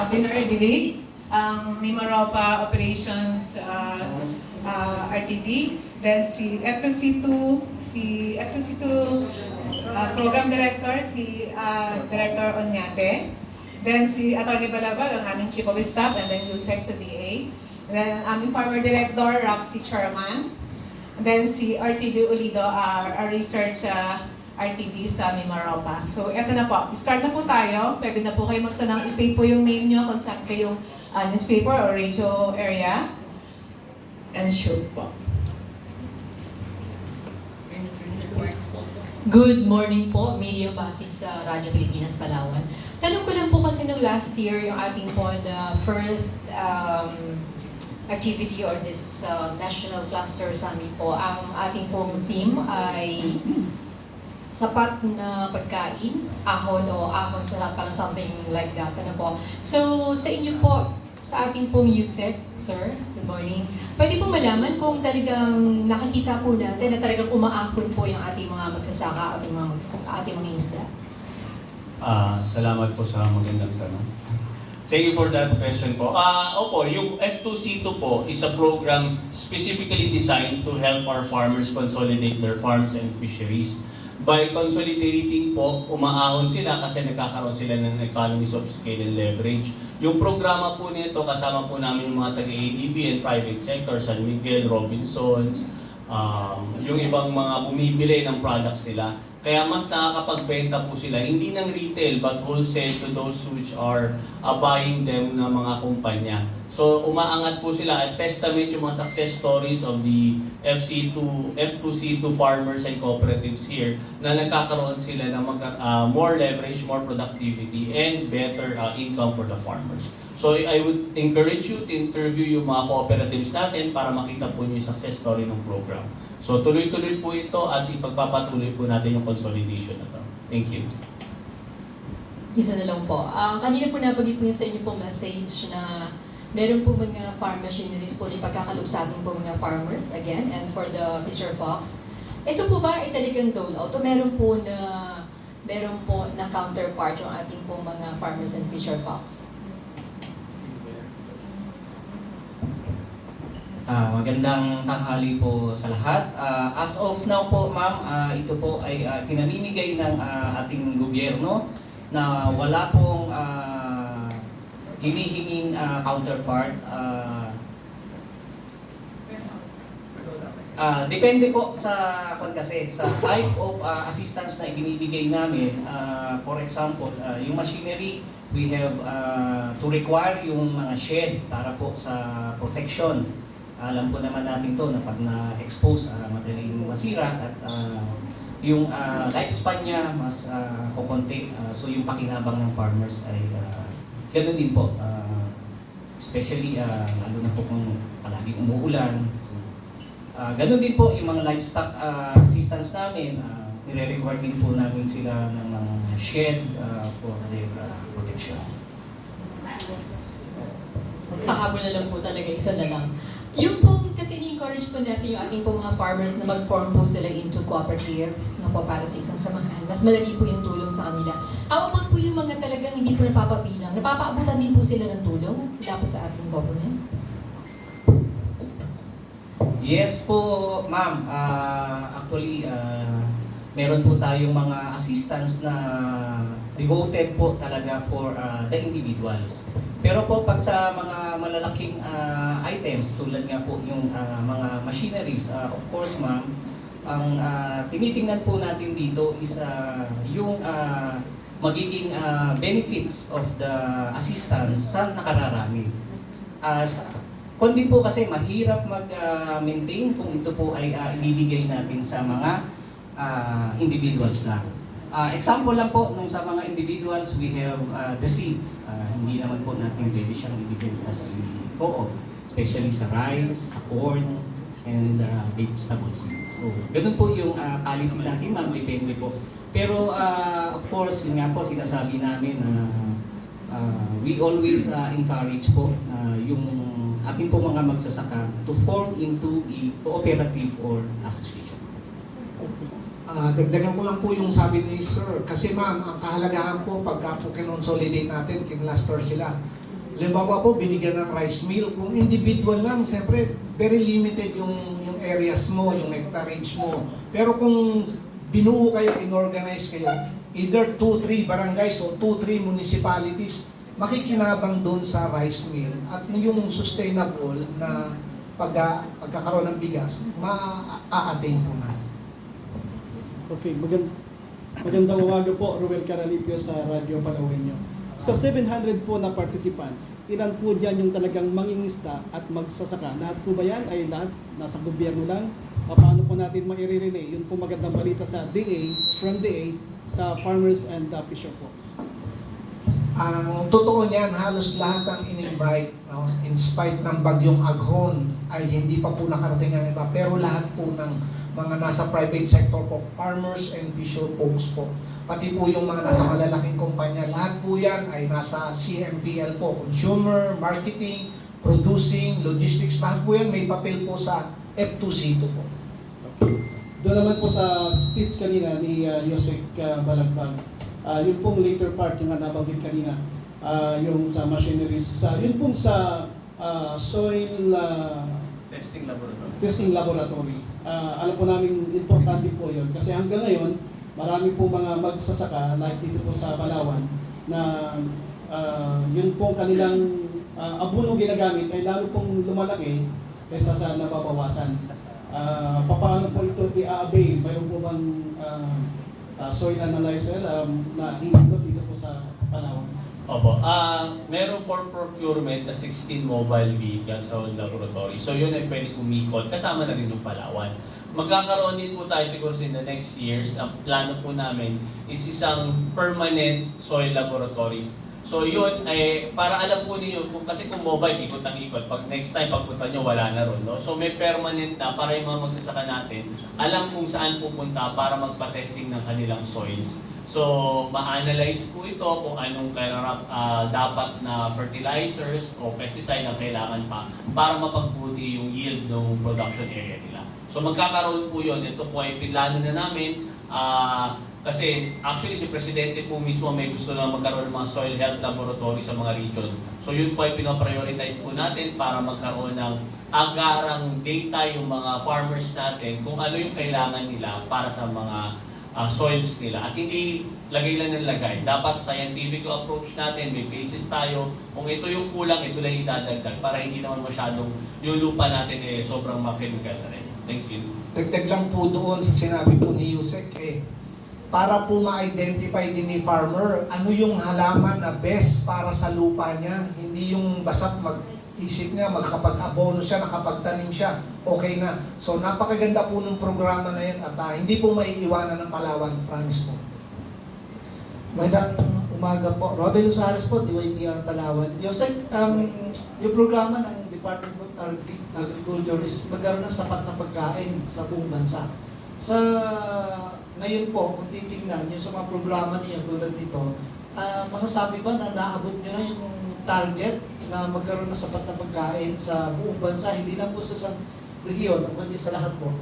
Winner Delay, ang Mimaropa Operations RTD, then si F2C2, Program Director, si Director Onyate, then si Atty. Balabag, ang aming Chief of Staff, and then USEC sa DA, and then ang aming Farmer Director, Roxy Chairman, and then si RTD Ulido, our research RTD sa Mimaropa. So, eto na po. Start na po tayo. Pwede na po kayo magtanong. State po yung name nyo kung saan kayong newspaper or radio area. And shoot po. Good morning po, Miriam Basig sa Radyo Pilipinas, Palawan. Tanong ko lang po kasi nung last year, yung ating po na first activity or this National Cluster Summit po, ang ating pong theme ay sapat na pagkain, ahon o ahon sa lahat, parang something like that. Ano po? So, sa inyo po, sa ating pong USEC, sir, good morning. Pwede po malaman kung talagang nakikita po natin na talagang umaahon po yung ating mga magsasaka, ating mga isda. Salamat po sa magandang tanong. Thank you for that question po. Opo, yung F2C2 po is a program specifically designed to help our farmers consolidate their farms and fisheries. By consolidating po, umaahon sila kasi nagkakaroon sila ng economies of scale and leverage. Yung programa po nito, kasama po namin yung mga taga-ADB and private sector, San Miguel, Robinsons, yung ibang mga bumibili ng products nila. Kaya mas nakakapagbenta po sila, hindi ng retail but wholesale to those which are buying them na mga kumpanya. So umaangat po sila at testament yung mga success stories of the F2C2 farmers and cooperatives here na nagkakaroon sila ng more leverage, more productivity, and better income for the farmers. So I would encourage you to interview yung mga cooperatives natin para makita po yung success story ng program. So tuloy-tuloy po ito at ipagpapatuloy po natin yung consolidation na ito. Thank you. Isa na lang po. Kanina po nabagay po yung sa inyo po message na meron po mga farm machineries po na ipagkakalob sa ating po mga farmers, again, and for the Fisher Fox. Ito po ba ay talagang dole out o meron po na counterpart yung ating po mga farmers and Fisher Fox? Magandang tanghali po sa lahat. As of now po, ma'am, ito po ay pinamimigay ng ating gobyerno na wala pong hinihinging counterpart. Depende po sa type of assistance na ibinibigay namin. For example, yung machinery, we have to require yung mga shed para po sa protection. Alam po naman natin to na pag na-expose, madaling masira at yung lifespan niya mas kukunti. So yung pakinabang ng farmers ay ganoon din po. Especially lalo na po kung palaging umuulan. So, ganoon din po yung mga livestock assistance namin. Nire-require din po namin sila ng mga shed for their protection. Pahabol na lang po talaga, isa na lang. Yung pong, kasi ni-encourage po natin yung ating pong mga farmers na mag-form po sila into cooperative na po para sa isang samahan. Mas malaki po yung tulong sa kanila. Awan po yung mga talagang hindi po napapabilang. Napapaabutan din po sila ng tulong mula po sa ating government? Yes po, ma'am. Actually, meron po tayong mga assistance na devoted po talaga for the individuals. Pero po pag sa mga malalaking items tulad nga po yung mga machineries, of course ma'am, ang tinitingnan po natin dito is yung magiging benefits of the assistance sa nakararami. Kundi po kasi mahirap mag-maintain kung ito po ay ibibigay natin sa mga individuals lang. Example lang po, nung sa mga individuals, we have the seeds. Hindi naman po natin pwede siyang ibigay as co-op, especially sa rice, sa corn, and vegetable seeds. So, ganun po yung policy natin, ma'am, depende po. Pero of course, yun nga po, sinasabi namin na we always encourage po yung ating po mga magsasaka to form into a cooperative or association. Dagdagan ko lang po yung sabi ni Sir. Kasi ma'am, ang kahalagahan po pagka po kinonsolidate natin, kinluster sila. Halimbawa po, binigyan ng rice mill. Kung individual lang, siyempre, very limited yung areas mo, yung hectarage mo. Pero kung binuo kayo, inorganize kayo, either 2-3 barangays o 2-3 municipalities, makikinabang doon sa rice mill. At yung sustainable na pagkakaroon ng bigas, ma-a-attain po natin. Okay, magandang umaga po, Ruel Caralipio sa Radyo Palawenyo. Sa 700 po na participants, ilan po diyan yung talagang mangingisda at magsasaka? Lahat po ba yan ay lahat nasa gobyerno lang? Paano po natin maire-relay? Yun po magandang balita sa DA, from DA, sa farmers and fisher folks. Ang totoo niyan, halos lahat ng in-invite, no, in spite ng bagyong Aghon, ay hindi pa po nakarating ang iba. Pero lahat po ng mga nasa private sector po, farmers and fisher folks po, pati po yung mga nasa malalaking kumpanya, lahat po yan ay nasa CMPL po, consumer, marketing, producing, logistics, lahat po yan may papel po sa F2C2 po. Doon naman po sa speech kanina ni Yosek Balagbag, yun pong later part yung nabanggit kanina, yung sa machineries, yun pong sa soil testing laboratory. Alam po namin importante po yun kasi hanggang ngayon, marami po mga magsasaka like dito po sa Palawan na yun pong kanilang abono ginagamit ay lalo pong lumalaki kaysa sa nababawasan. Paano po ito i-avail? Mayroon po bang soil analyzer na inikot dito po sa Palawan? Opo. Meron for procurement na 16 mobile vehicles sa laboratory. So yun ay pwede umikot. Kasama na rin yung Palawan. Magkakaroon din po tayo siguro in the next years. Ang plano po namin is isang permanent soil laboratory. So yun ay para alam po niyo kung kasi kung mobile ikot ang ikot, pag next time pagpunta niyo wala na ron, no? So may permanent na para yung mga magsasaka natin alam kung saan pupunta para magpa-testing ng kanilang soils. So ma-analyze po ito kung anong dapat na fertilizers o pesticide ang kailangan pa para mapagbuti yung yield ng production area nila. So magkakaroon po yun. Ito po ay pinlano na namin. Kasi actually si Presidente po mismo may gusto na magkaroon ng mga soil health laboratory sa mga region. So yun po ay pinaprioritize po natin para magkaroon ng agarang data yung mga farmers natin kung ano yung kailangan nila para sa mga soils nila. At hindi lagay lang ng lagay. Dapat scientific approach natin, may basis tayo. Kung ito yung kulang, ito lang idadagdag para hindi naman masyadong yung lupa natin sobrang ma-chemical na rin. Thank you. Dagdag lang po doon sa sinabi po ni Yusek, para po ma-identify din ni farmer ano yung halaman na best para sa lupa niya. Hindi yung basta't mag-isip niya, magkapag-abono siya, nakapagtanim siya, okay na. So napakaganda po ng programa na yun at hindi po maiiwanan ng Palawan, promise po. Magandang umaga po. Robin Suarez po, DYPR Palawan. Yosek, yung programa ng Department of Agriculture is magkaroon ng sapat na pagkain sa buong bansa. Sa ngayon po, kung titingnan yung sa mga programa niyo tulad nito, masasabi ba na naabot nyo na yung target na magkaroon ng sapat na pagkain sa buong bansa, hindi lang po sa isang rehiyon, kundi sa lahat po?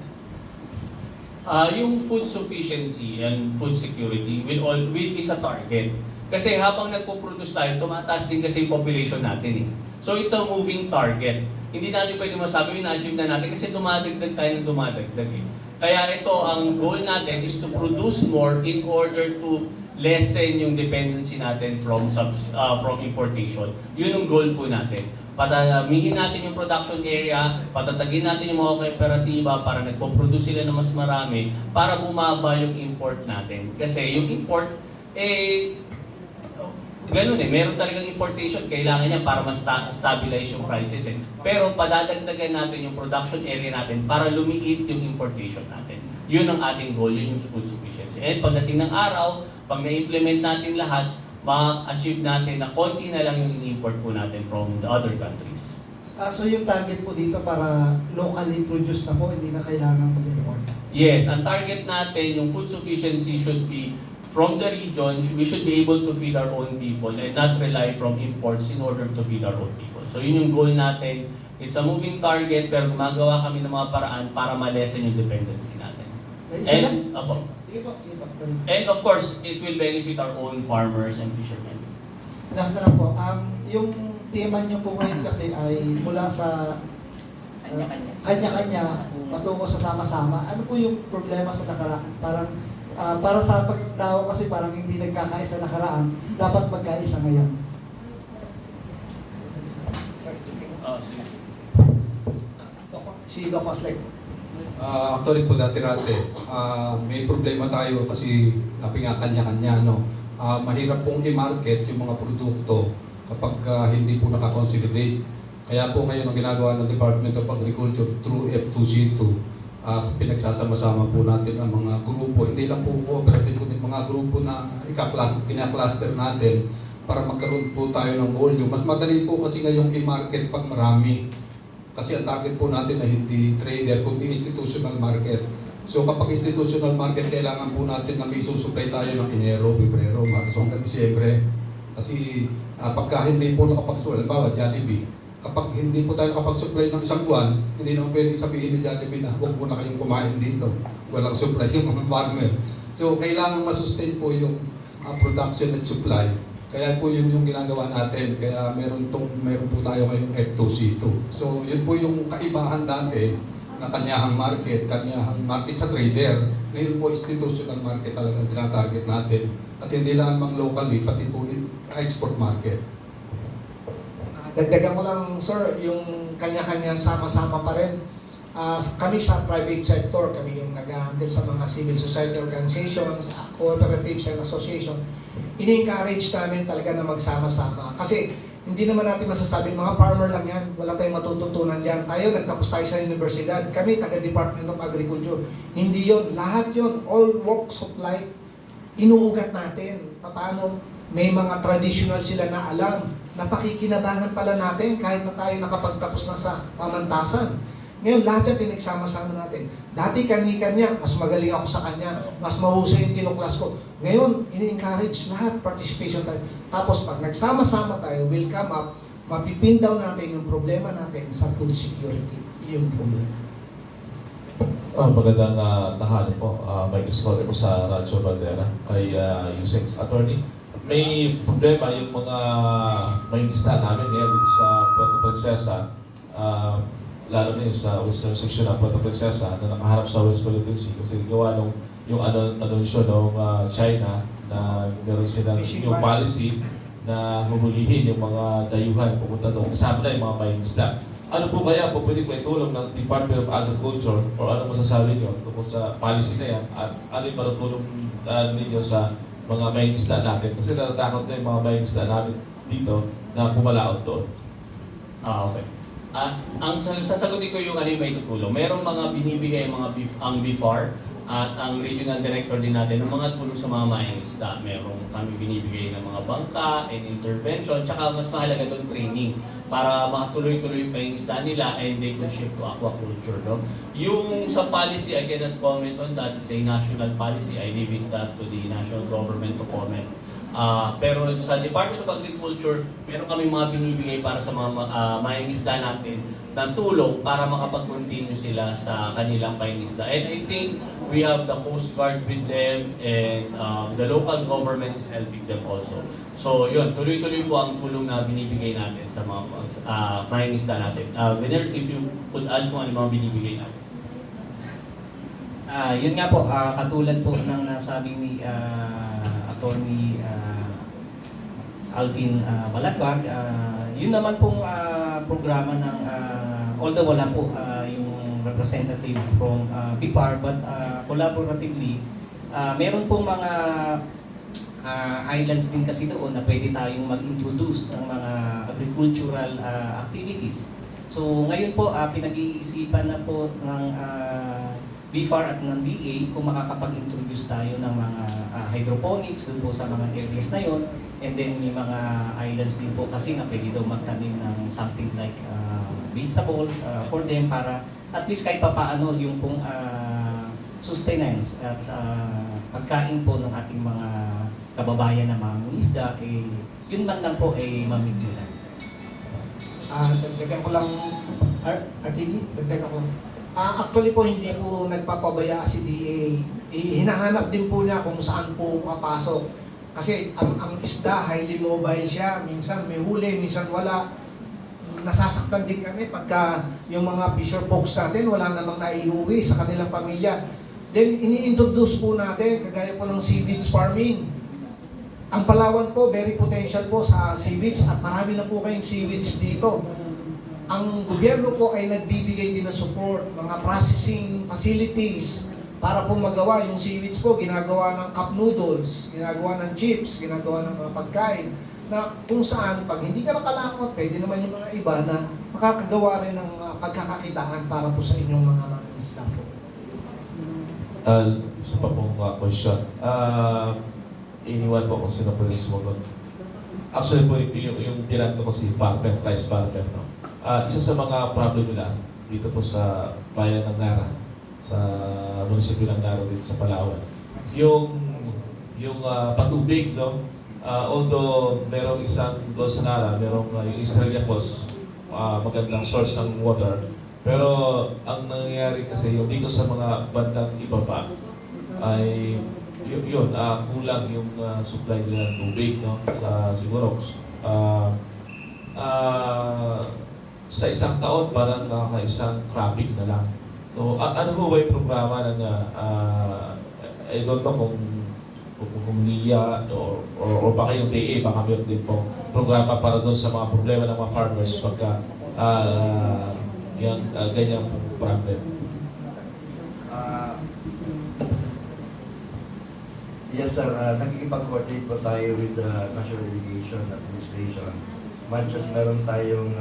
Yung food sufficiency and food security will is a target. Kasi habang nagpo-produce tayo, tumataas din kasi yung population natin eh. So it's a moving target. Hindi natin pwede masabi, na-achieve na natin kasi dumadagdag tayo ng dumadagdag eh. Kaya ito, ang goal natin is to produce more in order to lessen yung dependency natin from importation. Yun ang goal po natin. Patamihin natin yung production area, patatagin natin yung mga kooperatiba para nagpo-produce sila ng mas marami para bumaba yung import natin. Kasi yung import, ganun meron talagang importation, kailangan niya para mas stabilize yung prices Pero padadagdagan natin yung production area natin para lumiit yung importation natin. Yun ang ating goal, yun yung food sufficiency. And pagdating ng araw, pag na-implement natin lahat, ma-achieve natin na konti na lang yung in-import po natin from the other countries. So yung target po dito para locally produced na po, hindi na kailangan mag-import? Yes, ang target natin, yung food sufficiency should be from the region. We should be able to feed our own people and not rely from imports in order to feed our own people. So yun yung goal natin. It's a moving target pero gumagawa kami ng mga paraan para ma-lessen yung dependency natin. And, Sige po. and of course, it will benefit our own farmers and fishermen. Last na lang po, yung teman niyo po ngayon kasi ay mula sa kanya-kanya patungo sa sama-sama. Ano po yung problema sa nakaraan? Parang para sa pagtao kasi parang hindi nagkakaisa nakaraan, dapat magkaisa ngayon. Sige. Si Doc Oslek. Actually po dati-rati, may problema tayo kasi sabi nga kanya-kanya, no? Mahirap pong i-market yung mga produkto kapag hindi po nakakonsolidate. Kaya po ngayon ang ginagawa ng Department of Agriculture through F2C2, pinagsasama-sama po natin ang mga grupo, hindi lang po cooperative, kundi mga grupo na kinakluster natin para magkaroon po tayo ng volume. Mas madali po kasi ngayong i-market pag marami. Kasi ang target po natin na hindi trader, kundi institutional market. So kapag institutional market, kailangan po natin na may susupply tayo ng Enero, Pebrero, Marso hanggang Disyembre. Kasi pagka hindi po nakapag-supply, halimbawa Jollibee, kapag hindi po tayo nakapag-supply ng isang buwan, hindi naman pwede sabihin ni Jollibee na huwag mo na kayong kumain dito. Walang supply yung mga farmer. So kailangan masustain po yung production at supply. Kaya po yun yung ginagawa natin. Kaya meron po tayo ngayong F2C2. So yun po yung kaibahan dati na kanyahang market sa trader. Ngayon po institutional market talagang tinatarget natin. At hindi lang locally, pati po export market. Dagdagan ko lang, sir, yung kanya-kanya sama-sama pa rin. Kami sa private sector, kami yung nag-handle sa mga civil society organizations, cooperatives and association, ini-encourage namin talaga na magsama-sama. Kasi hindi naman natin masasabi, mga farmer lang yan, wala tayong matututunan dyan. Tayo, nagtapos tayo sa universidad, kami, taga-Department of Agriculture. Hindi yon, lahat yon, all walks of life, inuugat natin. Paano? May mga traditional sila na alam, napakikinabangan pala natin kahit na tayo nakapagtapos na sa pamantasan. Ngayon, lahat yan pinagsama-sama natin. Dati kanya-kanya, mas magaling ako sa kanya, mas mahusay yung kinuklas ko. Ngayon, ini-encourage lahat, participation tayo. Tapos pag nagsama-sama tayo, will come up, mapipin down natin yung problema natin sa food security. Yung problema. Magandang tanghali po. Mike Escolar po sa Radyo Valdera kay USEX Attorney. May problema yung mga may lista namin ngayon dito sa Puerto Princesa, lalo na yung sa western section ng Puerto Princesa na nakaharap sa West Philippine Sea kasi gawa nung yung anunsyo ng China na meron silang yung policy na huhulihin yung mga dayuhan pupunta doon. Kasama na yung mga may isda. Ano po kaya po pwede may tulong ng Department of Agriculture o ano masasabi niyo tungkol sa policy na yan at ano yung marutulong ninyo sa mga may isda natin? Kasi natatakot na yung mga may isda namin dito na pumalaot doon. Okay. Ang sasagutin ko yung ano yung may tutulong. Merong mga binibigay ang BIFAR at ang regional director din natin ng mga tulong sa mga mangingisda. Merong kami binibigay ng mga bangka and intervention, tsaka mas mahalaga doon training para makatuloy-tuloy pa yung isda nila and they could shift to aquaculture. No? Yung sa policy, I cannot comment on that. It's a national policy. I leave it that to the national government to comment. Pero sa Department of Agriculture, meron kami mga binibigay para sa mga mangingisda natin ng tulong para makapag-continue sila sa kanilang pangingisda. And I think we have the Coast Guard with them and the local government is helping them also. So yun, tuloy-tuloy po ang tulong na binibigay natin sa mga mangingisda natin. Winner, if you could add kung ano mga binibigay natin. Yun nga po, katulad po ng nasabi ni Attorney Alvin Balagbag, yun naman pong programa ng, although wala po yung representative from BIFAR, but collaboratively, meron pong mga islands din kasi doon na pwede tayong mag-introduce ng mga agricultural activities. So ngayon po, pinag-iisipan na po ng BIFAR at ng DA kung makakapag-introduce tayo ng mga hydroponics doon po sa mga areas na yon. And then may mga islands din po kasi na pwede daw magtanim ng something like vegetables for them para at least kahit papaano yung pong sustenance at pagkain po ng ating mga kababayan na mga isda, yun man lang po ay mamigyan. Dagdagan ko lang, RTD, dagdagan ko lang. Actually po, hindi po nagpapabaya si DA. Hinahanap din po niya kung saan po papasok. Kasi ang isda, highly mobile siya. Minsan may huli, minsan wala. Nasasaktan din kami pagka yung mga fisher folks natin wala namang naiuwi sa kanilang pamilya. Then ini-introduce po natin, kagaya po ng seaweeds farming. Ang Palawan po, very potential po sa seaweeds at marami na po kayong seaweeds dito. Ang gobyerno po ay nagbibigay din ng support, mga processing facilities para po magawa yung seaweeds po, ginagawa ng cup noodles, ginagawa ng chips, ginagawa ng mga pagkain na kung saan, pag hindi ka nakalangot, pwede naman yung mga iba na makakagawa rin ng pagkakakitaan para po sa inyong mga mangingisda po. Isa pa pong question. Iniwan po kung sino po yung sumagot. Actually po, yung tinanong ko kasi farmer, rice farmer. No? Isa sa mga problem nila dito po sa bayan ng Nara, sa munisipyo ng Nara dito sa Palawan. Yung patubig, no? Although merong isang doon sa Nara, merong yung Estrella Falls, magandang source ng water. Pero ang nangyayari kasi yung dito sa mga bandang ibaba ay kulang yung supply nila ng tubig, no? Siguro sa isang taon parang isang cropping na lang. So ano ho ba yung programa ng I don't know kung NIA or baka yung DA, baka meron din po programa para doon sa mga problema ng mga farmers pagka ganyan problem. Yes sir, nakikipag-coordinate po tayo with the National Irrigation Administration. Much as meron tayong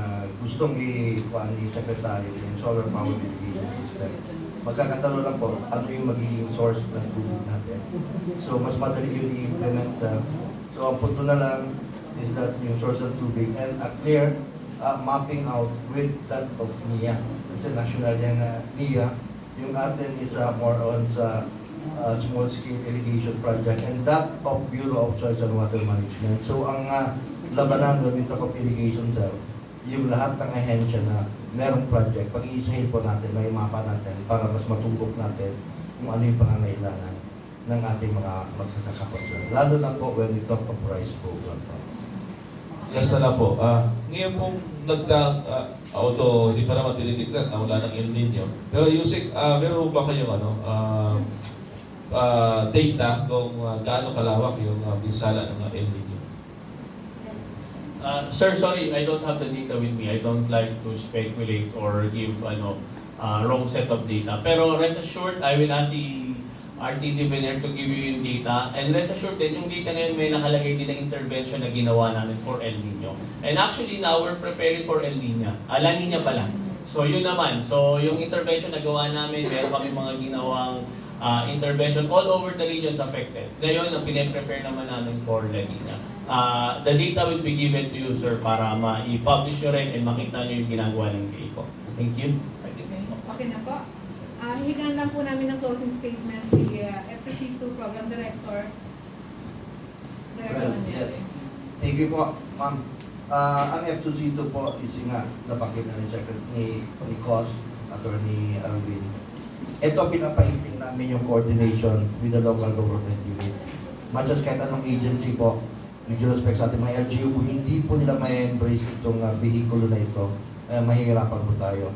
gustong i-kuhan ni Secretary yung solar power irrigation system. Magkakatalo lang po ano yung magiging source ng tubig natin. So mas madali yun i-implement sa. So ang punto na lang is that yung source ng tubig and a clear mapping out with that of NIA. Kasi national yung NIA. Yung atin is more on sa small scale irrigation project and that of Bureau of Soils and Water Management. So ang labanan when we talk of irrigation sir, yung lahat ng ahensya na merong project, pag-iisahin po natin, may mapa natin para mas matumbok natin kung ano yung pangangailangan ng ating mga magsasaka po sir. Lalo na po when we talk of rice program po. Just na lang po, ngayon pong although hindi pa naman dinidiklat na wala ng El Nino, pero Yusek, meron ba kayong data kung gaano kalawak yung binsala ng El Nino? Sir, sorry, I don't have the data with me. I don't like to speculate or give wrong set of data. Pero rest assured, I will ask si RTD Vener to give you yung data. And rest assured din, yung data na yun may nakalagay din na intervention na ginawa namin for El Nino. And actually now we're preparing for El Nino. La Nina pala. So yun naman. So yung intervention na gawa namin, meron kami mga ginawang intervention all over the regions affected. Ngayon, ang pine-prepare naman namin for La Nina. The data will be given to you, sir, para ma-publish nyo rin and makita nyo yung ginagawa ng GACO. Thank you. Okay na po. Hihingan lang po namin ng closing statement si FTC2 Program Director. Well, yes. Thank you po, ma'am. Ang F2C2 po is nga nabanggit na ni COS, Attorney Alvin. Ito pinapainting namin yung coordination with the local government units. Much as kahit anong agency po, with due respect sa ating mga LGU, kung hindi po nila ma-embrace itong vehikulo na ito, mahihirapan po tayo.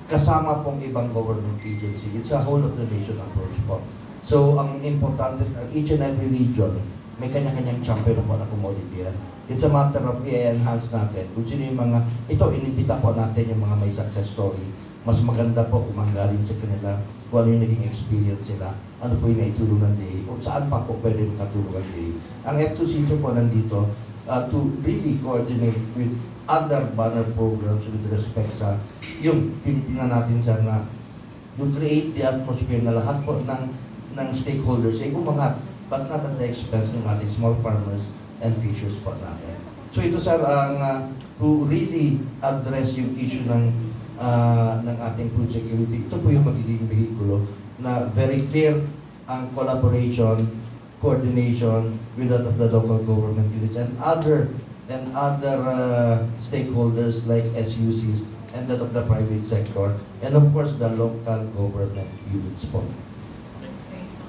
Kasama pong ibang government agency. It's a whole of the nation approach po. So, ang importante sa each and every region, may kanya-kanyang champion po na commodity yan. It's a matter of i-enhance natin. Kung sino yung mga, ito, inimbita po natin yung mga may success story. Mas maganda po kung manggaling sa kanila, kung ano yung naging experience sila, ano po yung naitulong ng DA, kung saan pa po pwede makatulong ang DA. Ang F2C2 po nandito to really coordinate with other banner programs with respect sa yung tinitingnan natin sa na to create the atmosphere na lahat po ng stakeholders ay umangat but not at the expense ng ating small farmers and fishers po natin. So ito sir ang to really address yung issue ng ating food security. Ito po yung magiging vehikulo na very clear ang collaboration, coordination with that of the local government units and other stakeholders like SUCs and that of the private sector and of course the local government units po.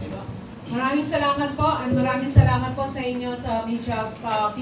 Okay ba? Maraming salamat po, and maraming salamat po sa inyo sa media people.